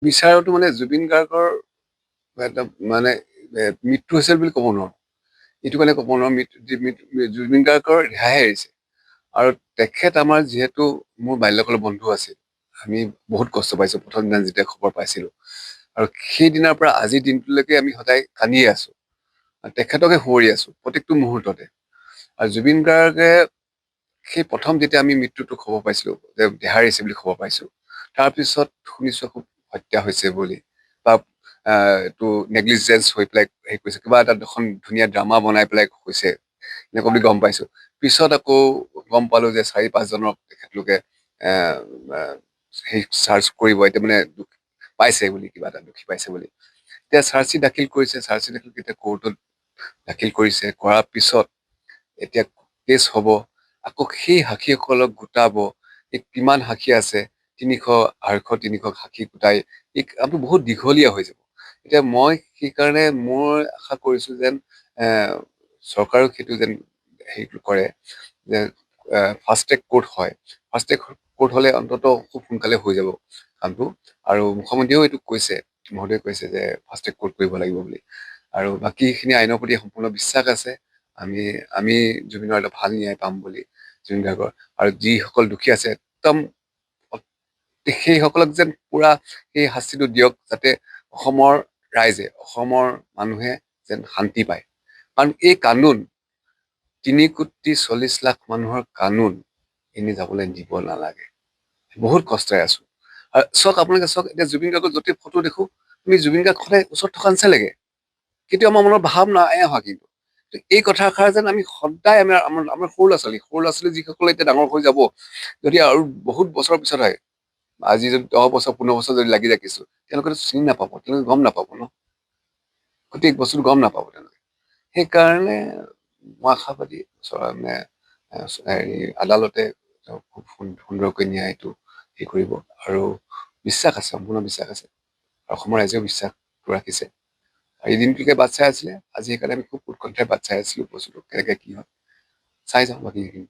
বিচাৰতো মানে জুবিন গাৰ্গৰ এটা মানে মৃত্যু হৈছিল বুলি ক'ব নোৱাৰো। এইটো কাৰণে ক'ব নোৱাৰো জুবিন গাৰ্গৰ ৰেহাই এৰিছে। আৰু তেখেত আমাৰ যিহেতু মোৰ বাল্যকালৰ বন্ধু আছিল। আমি বহুত কষ্ট পাইছো প্ৰথম দিনা যেতিয়া খবৰ পাইছিলো। আৰু সেই দিনাৰ পৰা আজিৰ দিনটোলৈকে আমি সদায় কান্দিয়ে আছো। তেখেতকে সুঁৱৰি আছো প্ৰত্যেকটো মুহূৰ্ততে। আৰু জুবিন গাৰ্গে সেই প্ৰথম যেতিয়া আমি মৃত্যুটো খবৰ পাইছিলো যে দেহা এৰিছে বুলি খবৰ পাইছো, তাৰপিছত শুনিছো খুব হত্যা হৈছে বুলি বা এইটো নেগলিজেঞ্চ হৈ পেলাই হেৰি কৰিছে, কিবা এটা এখন ধুনীয়া ড্ৰামা বনাই পেলাই হৈছে এনেকুৱা বুলি গম পাইছো। পিছত আকৌ গম পালো যে 4-5জনক তেখেতলোকে আহ সেই চাৰ্চ কৰিব এতিয়া মানে দুখ পাইছে বুলি, কিবা এটা দুখী পাইছে বুলি। এতিয়া চাৰ্জশ্বিট দাখিল কৰিছে, চাৰ্জশ্বিট এতিয়া কোৰ্টত দাখিল কৰিছে, কৰাৰ পিছত এতিয়া কেছ হব। আকৌ সেই সাক্ষীসকলক গোটাব, এই কিমান সাক্ষী আছে 300, 250, 300 সাক্ষী গোটাই এই কামটো বহুত দীঘলীয়া হৈ যাব। এতিয়া মই সেইকাৰণে মই আশা কৰিছো যেন চৰকাৰেও সেইটো যেন হেৰি কৰে যে ফাষ্ট ট্ৰেক কোৰ্ট হয়। ফাষ্ট ট্ৰেক কোৰ্ট হলে অন্তত খুব সোনকালে হৈ যাব কামটো। আৰু মুখ্যমন্ত্ৰীয়েও এইটো কৈছে, মহোদয়ে কৈছে যে ফাষ্ট ট্ৰেক কোৰ্ট কৰিব লাগিব বুলি। আৰু বাকীখিনি আইনৰ প্ৰতি সম্পূৰ্ণ বিশ্বাস আছে। আমি জুবিনৰ এটা ভাল ন্যায় পাম বুলি, জুবিন গাৰ্গৰ। আৰু যিসকল দোষী আছে একদম সেইসকলক যেন পুৰা সেই শাস্তিটো দিয়ক, যাতে অসমৰ ৰাইজে, অসমৰ মানুহে যেন শান্তি পায়। কাৰণ এই কান্দোন 3,40,00,000 মানুহৰ কান্দোন এনে যাবলৈ দিব নালাগে। বহুত কষ্টৰে আছো। আৰু চাওক, আপোনালোকে চাওক, এতিয়া জুবিন গাৰ্গৰ য'তে ফটো দেখো তুমি জুবিন গাৰ্গ সদায় ওচৰত থকা নিচিনা লাগে। কিন্তু আমাৰ মনৰ ভাৱ নাই অহা কিন্তু। এই কথাষাৰ যেন আমি সদায় আমাৰ সৰু ল'ৰা ছোৱালী যিসকলে এতিয়া ডাঙৰ হৈ যাব, যদি আৰু বহুত বছৰৰ পিছত হয়, আজি যদি 10 বছৰ 15 বছৰ যদি লাগি ৰাখিছো, তেওঁলোকেতো চিনি নাপাব, তেওঁলোকে গম নাপাব ন, গোটেই বস্তুটো গম নাপাব তেওঁলোকে। সেইকাৰণে মই আশাবাদী মানে হেৰি আদালতে খুব সুন্দৰকৈ ন্যায়টো হেৰি কৰিব। আৰু বিশ্বাস আছে, সম্পূৰ্ণ বিশ্বাস আছে। অসমৰ ৰাইজেও বিশ্বাসটো ৰাখিছে। এই দিনটোকে বাট চাই আছিলে। আজি সেইকাৰণে আমি খুব উৎকণ্ঠাৰে বাট চাই আছিলো বস্তুটো কেনেকে কি হয়। চাই যাওঁ বাকীখিনি।